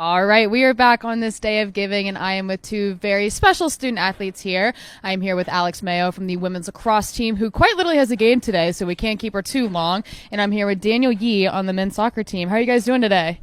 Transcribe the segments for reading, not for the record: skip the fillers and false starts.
All right, we are back on this day of giving, and I am with two very special student athletes here. I am here with Alex Mayo from the women's lacrosse team, who quite literally has a game today, so we can't keep her too long. And I'm here with Daniel Yee on the men's soccer team. How are you guys doing today?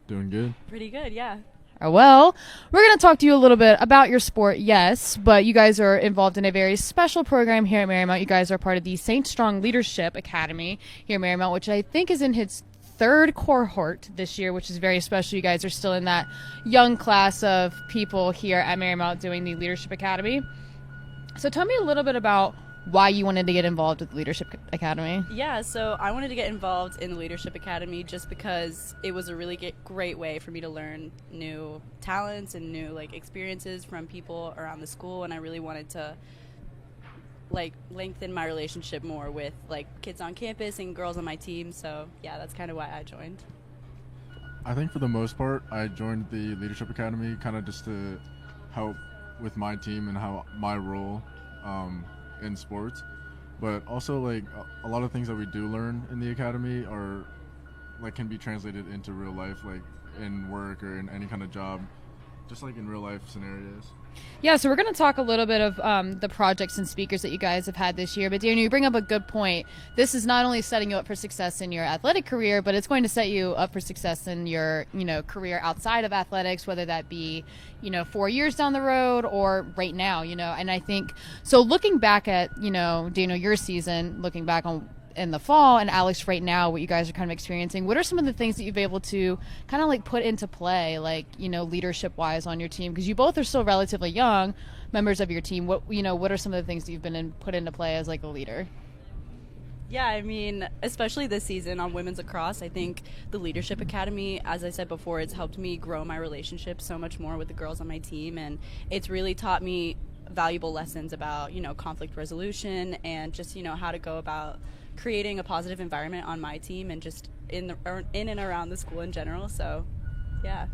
Doing good. Pretty good, yeah. Well, we're going to talk to you a little bit about your sport, yes, but you guys are involved in a very special program here at Marymount. You guys are part of the St. Strong Leadership Academy here at Marymount, which I think is in its third cohort this year, which is very special. You guys are still in that young class of people here at Marymount doing the Leadership Academy. So tell me a little bit about why you wanted to get involved with the Leadership Academy. Yeah, so I wanted to get involved in the Leadership Academy just because it was a really great way for me to learn new talents and new experiences from people around the school, and I really wanted to lengthen my relationship more with kids on campus and girls on my team. So yeah, that's kind of why I joined. I think for the most part, I joined the Leadership Academy kind of just to help with my team and how my role in sports. But also a lot of things that we do learn in the academy are can be translated into real life, in work or in any kind of job, just in real life scenarios. Yeah, so we're going to talk a little bit of the projects and speakers that you guys have had this year. But Daniel, you bring up a good point. This is not only setting you up for success in your athletic career, but it's going to set you up for success in your, career outside of athletics, whether that be, 4 years down the road or right now, And I think, so looking back at, Daniel, your season, looking back on in the fall, and Alex right now, what you guys are kind of experiencing, what are some of the things that you've been able to kind of put into play, leadership wise on your team? Because you both are still relatively young members of your team. What are some of the things that you've been put into play as a leader? Yeah, I mean, especially this season on women's lacrosse, I think the Leadership Academy, as I said before, it's helped me grow my relationship so much more with the girls on my team, and it's really taught me valuable lessons about, conflict resolution and just, how to go about creating a positive environment on my team and just in and around the school in general. So, yeah.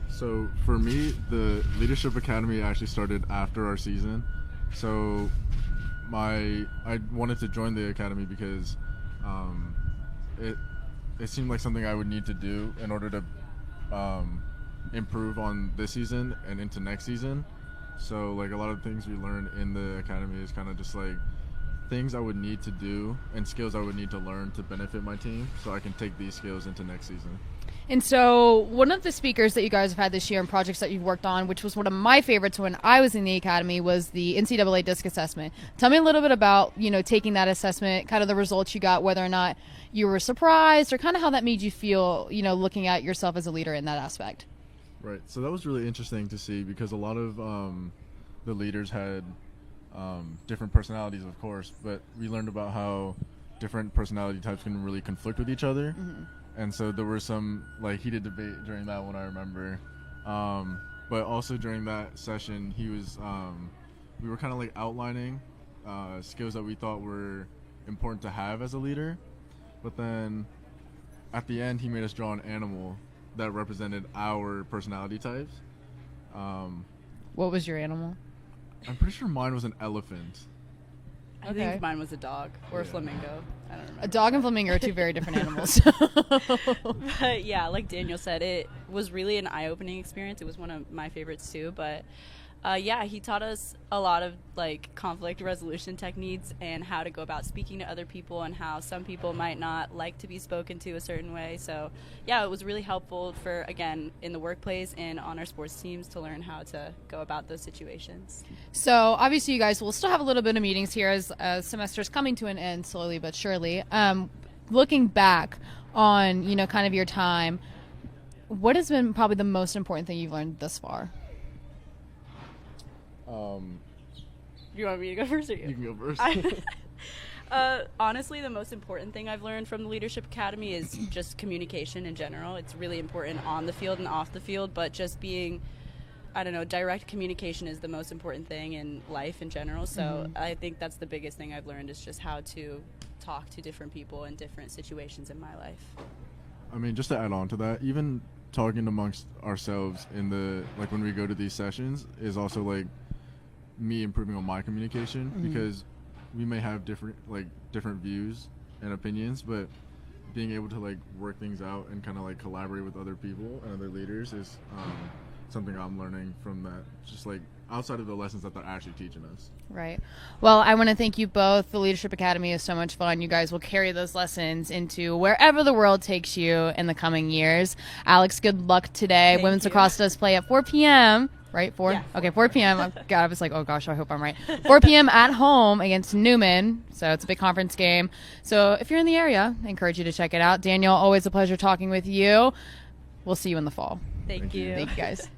So for me, the Leadership Academy actually started after our season. So I wanted to join the academy because it seemed like something I would need to do in order to improve on this season and into next season. So a lot of things we learned in the academy is kind of just things I would need to do and skills I would need to learn to benefit my team so I can take these skills into next season. And so one of the speakers that you guys have had this year and projects that you've worked on, which was one of my favorites when I was in the academy, was the NCAA disc assessment. Tell me a little bit about, taking that assessment, kind of the results you got, whether or not you were surprised or kind of how that made you feel, looking at yourself as a leader in that aspect. Right. So that was really interesting to see because a lot of the leaders had different personalities, of course, but we learned about how different personality types can really conflict with each other. Mm-hmm. And so there were some heated debate during that one, I remember. But also during that session, we were kind of outlining skills that we thought were important to have as a leader. But then at the end, he made us draw an animal that represented our personality types. What was your animal? I'm pretty sure mine was an elephant. I think mine was a dog or a flamingo. I don't remember. A dog and flamingo are two very different animals. But yeah, like Daniel said, it was really an eye-opening experience. It was one of my favorites too. But yeah, he taught us a lot of conflict resolution techniques and how to go about speaking to other people and how some people might not like to be spoken to a certain way. So yeah, it was really helpful for, again, in the workplace and on our sports teams to learn how to go about those situations. So obviously you guys will still have a little bit of meetings here as semester's coming to an end slowly but surely. Looking back on, kind of your time, what has been probably the most important thing you've learned thus far? Do you want me to go first or you? You can go first. Honestly, the most important thing I've learned from the Leadership Academy is just communication in general. It's really important on the field and off the field, but just being, direct communication is the most important thing in life in general. So I think that's the biggest thing I've learned is just how to talk to different people in different situations in my life. I mean, just to add on to that, even talking amongst ourselves in the when we go to these sessions is also me improving on my communication because we may have different views and opinions, but being able to like work things out and kind of like collaborate with other people and other leaders is something I'm learning from that, just like outside of the lessons that they're actually teaching us. Right. Well, I want to thank you both. The Leadership Academy is so much fun. You guys will carry those lessons into wherever the world takes you in the coming years. Alex, good luck today. Thank Women's you. Lacrosse does play at 4 p.m., right? 4? Yeah, 4. Okay, 4 p.m. God, I was like, oh gosh, I hope I'm right. 4 p.m. at home against Newman. So it's a big conference game. So if you're in the area, I encourage you to check it out. Daniel, always a pleasure talking with you. We'll see you in the fall. Thank you. Thank you, guys.